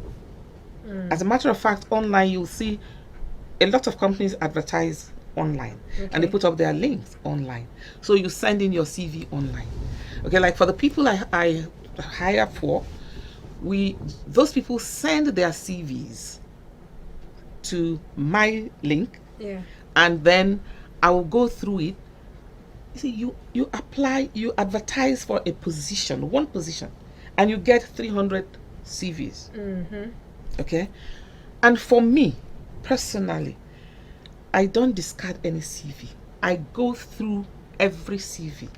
As a matter of fact, online you'll see a lot of companies advertise online, and they put up their links online. So you send in your CV online. Okay, like for the people I hire for, those people send their CVs to my link, and then I will go through it. You see, you apply, you advertise for a position, one position, and you get 300 CVs. Okay, and for me personally, I don't discard any CV. I go through every CV,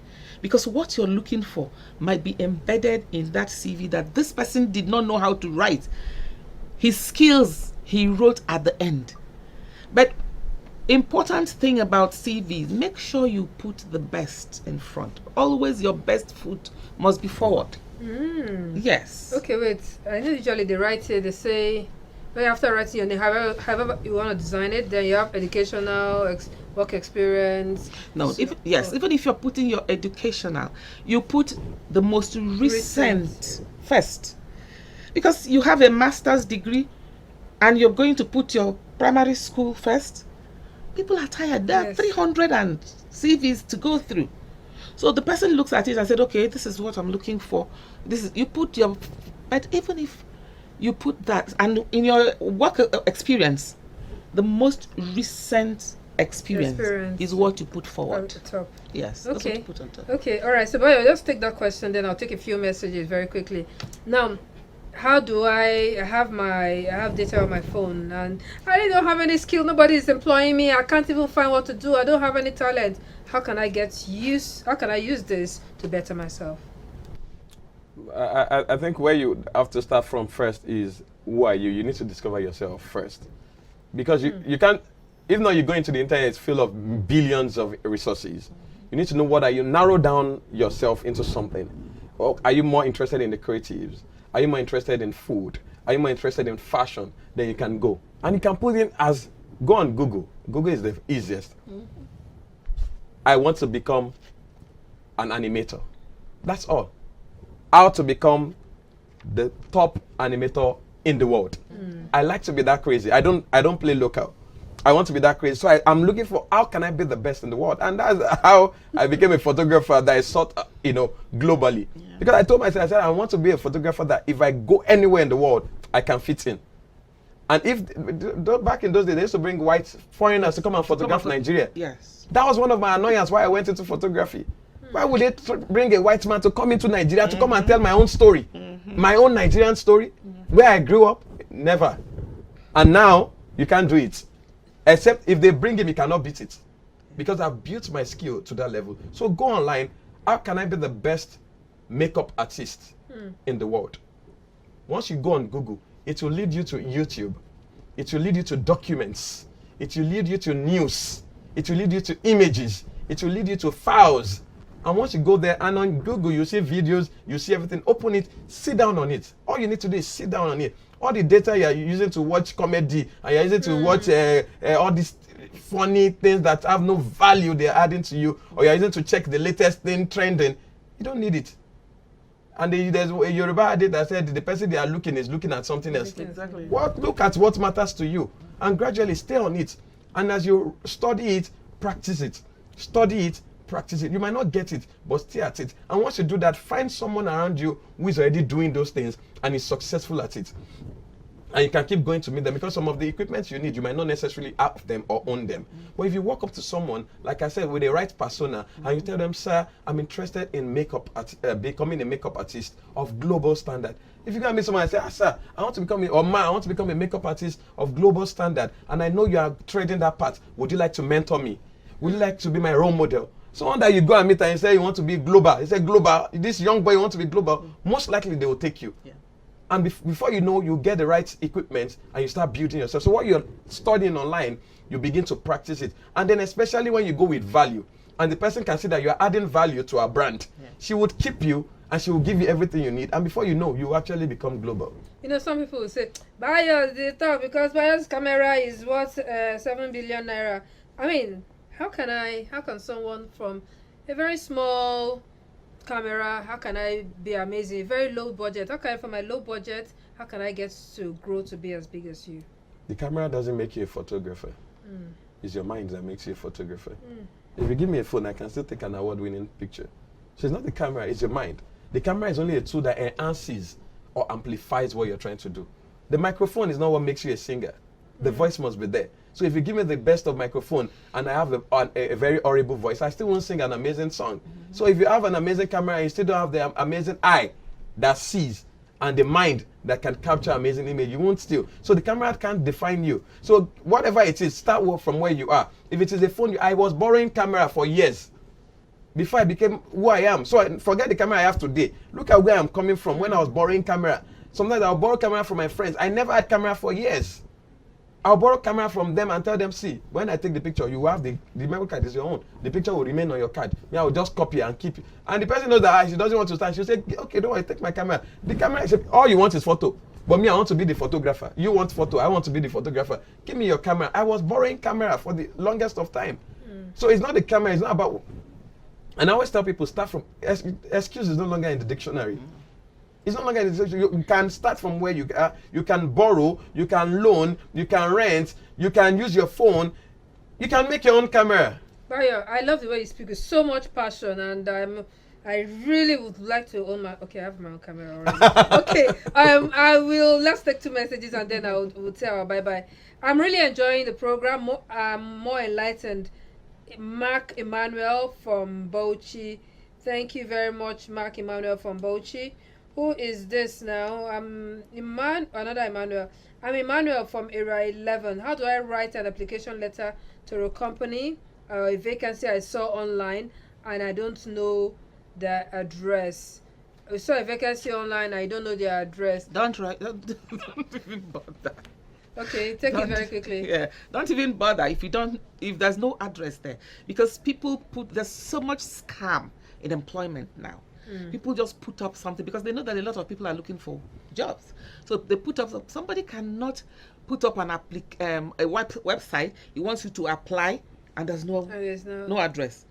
because what you're looking for might be embedded in that CV that this person did not know how to write. His skills he wrote at the end. But important thing about CVs, make sure you put the best in front. Always your best foot must be forward. Yes. Okay, wait. I know usually they write it, they say, well, after writing your name, however you want to design it, then you have educational, work experience. No, So- even if you're putting your educational, you put the most recent first. Because you have a master's degree and you're going to put your primary school first, people are tired. There are 300 and CVs to go through. So the person looks at it and said, okay, this is what I'm looking for. This is, you put your, but even if you put that, and in your work experience, the most recent experience is what you put forward. At the top. Yes. That's what you Okay. put on top. Okay, all right. So, Bayo, just take that question, then I'll take a few messages very quickly. Now, how do I have data on my phone, and I really don't have any skill. Nobody is employing me. I can't even find what to do. I don't have any talent. How can I use this to better myself? I think where you have to start from first is, who are you? You need to discover yourself first. Because you can't, if not, you go into the internet, it's full of billions of resources. You need to know what are you, narrow down yourself into something. Or are you more interested in the creatives? Are you more interested in food? Are you more interested in fashion? Then you can go. And you can put in as, go on Google. Google is the easiest. I want to become an animator. That's all. How to become the top animator in the world. I like to be that crazy. I don't play local. I want to be that crazy. So I'm looking for, how can I be the best in the world? And that's how I became a photographer that I sought, globally. Because I told myself, I said, I want to be a photographer that if I go anywhere in the world, I can fit in. And back in those days, they used to bring white foreigners to come and photograph Nigeria. Yes. That was one of my annoyances why I went into photography. Why would they bring a white man to come into Nigeria to come and tell my own story? My own Nigerian story? Where I grew up? Never. And now, you can't do it. Except if they bring him, you cannot beat it. Because I've built my skill to that level. So go online. How can I be the best makeup artist in the world? Once you go on Google, it will lead you to YouTube. It will lead you to documents. It will lead you to news. It will lead you to images. It will lead you to files. And once you go there and on Google, you see videos, you see everything, open it, sit down on it. All you need to do is sit down on it. All the data you're using to watch comedy, and you're using to watch all these funny things that have no value they're adding to you, or you're using to check the latest thing trending, you don't need it. And there's a Yoruba adage that said the person they are looking is looking at something else. Exactly. Look at what matters to you, and gradually stay on it. And as you study it, practice it. Study it, practice it. You might not get it, but stay at it. And once you do that, find someone around you who is already doing those things and is successful at it. And you can keep going to meet them, because some of the equipment you need, you might not necessarily have them or own them. But if you walk up to someone, like I said, with the right persona, and you tell them, sir, I'm interested in becoming a makeup artist of global standard. If you can meet someone and say, sir, I want to become I want to become a makeup artist of global standard, and I know you are trading that path. Would you like to mentor me? Would you like to be my role model? Someone that you go and meet and you say you want to be global. You say global, this young boy you want to be global, most likely they will take you. Yeah. And before you know, you get the right equipment and you start building yourself. So what you're studying online, you begin to practice it. And then especially when you go with value, and the person can see that you're adding value to her brand, she would keep you and she will give you everything you need. And before you know, you actually become global. You know, some people will say, Bayo, they talk because Bayo's camera is worth 7 billion naira. I mean, how can someone from a very small camera, how can I be amazing? Very low budget. How can I, from my low budget, how can I get to grow to be as big as you? The camera doesn't make you a photographer. It's your mind that makes you a photographer. If you give me a phone, I can still take an award-winning picture. So it's not the camera, it's your mind. The camera is only a tool that enhances or amplifies what you're trying to do. The microphone is not what makes you a singer. The voice must be there. So if you give me the best of microphone and I have a very horrible voice, I still won't sing an amazing song. So if you have an amazing camera and you still don't have the amazing eye that sees and the mind that can capture amazing image, you won't still. So the camera can't define you. So whatever it is, start from where you are. If it is a phone, I was borrowing camera for years before I became who I am. So forget the camera I have today. Look at where I'm coming from when I was borrowing camera. Sometimes I'll borrow camera from my friends. I never had camera for years. I'll borrow camera from them and tell them, see, when I take the picture, you have the memory card is your own. The picture will remain on your card. Me, I will just copy and keep it. And the person knows that she doesn't want to stand. She'll say, okay, don't worry, take my camera. The camera, all you want is photo. But me, I want to be the photographer. You want photo, I want to be the photographer. Give me your camera. I was borrowing camera for the longest of time. So it's not the camera, it's not about... And I always tell people, start from... Excuse is no longer in the dictionary. It's not longer in the dictionary. You can start from where you are. You can borrow, you can loan, you can rent, you can use your phone. You can make your own camera. Bayo, I love the way you speak with so much passion, and I really would like to own my... Okay, I have my own camera already. Okay, I will... Let's take 2 messages and then I will tell our bye-bye. I'm really enjoying the program. I'm more enlightened. Mark Emmanuel from Bauchi. Thank you very much, Mark Emmanuel from Bauchi. Who is this now? Another Emmanuel. I'm Emmanuel from Area 11. How do I write an application letter to a company? A vacancy I saw online and I don't know the address. I saw a vacancy online, I don't know their address. Don't even bother. Okay, take it very quickly. Yeah, don't even bother if there's no address there, because there's so much scam in employment now. People just put up something because they know that a lot of people are looking for jobs. So they put up, somebody cannot put up an website. He wants you to apply and there's no address.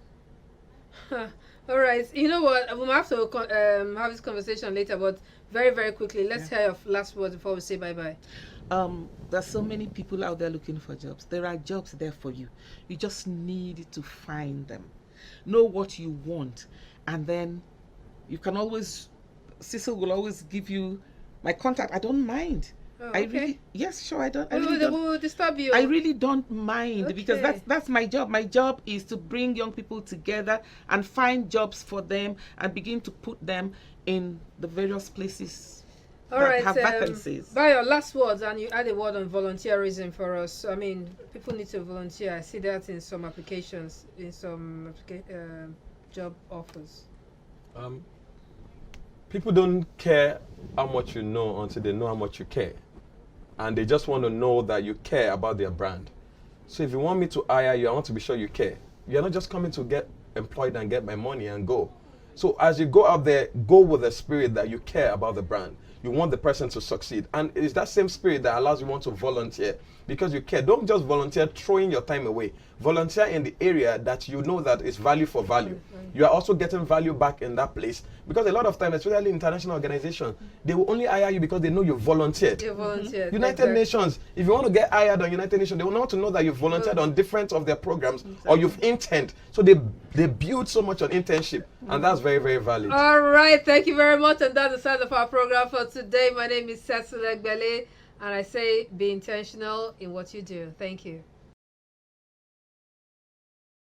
All right, you know what? We'll have to have this conversation later, but very, very quickly, let's hear your last words before we say bye-bye. There's so many people out there looking for jobs. There are jobs there for you. You just need to find them. Know what you want, and then you can always, Cecil will always give you my contact. I don't mind. Oh, okay. Yes, sure, I don't. We will disturb you. I really don't mind because that's my job. My job is to bring young people together and find jobs for them and begin to put them in the various places that have vacancies. By your last words, and you add a word on volunteerism for us. I mean, people need to volunteer. I see that in some applications, in some job offers. People don't care how much you know until they know how much you care. And they just want to know that you care about their brand. So if you want me to hire you, I want to be sure you care. You're not just coming to get employed and get my money and go. So as you go out there, go with the spirit that you care about the brand. You want the person to succeed. And it's that same spirit that allows you want to volunteer because you care. Don't just volunteer throwing your time away. Volunteer in the area that you know that is value for value. You are also getting value back in that place, because a lot of times, especially international organizations, they will only hire you because they know you volunteered. You volunteered. United Nations, if you want to get hired on United Nations, they will want to know that you've volunteered on different of their programs or you've interned. So they build so much on internship, and that's very, very valid. All right, thank you very much, and that's the end of our program for today. My name is Cecil Egbele, and I say be intentional in what you do. Thank you.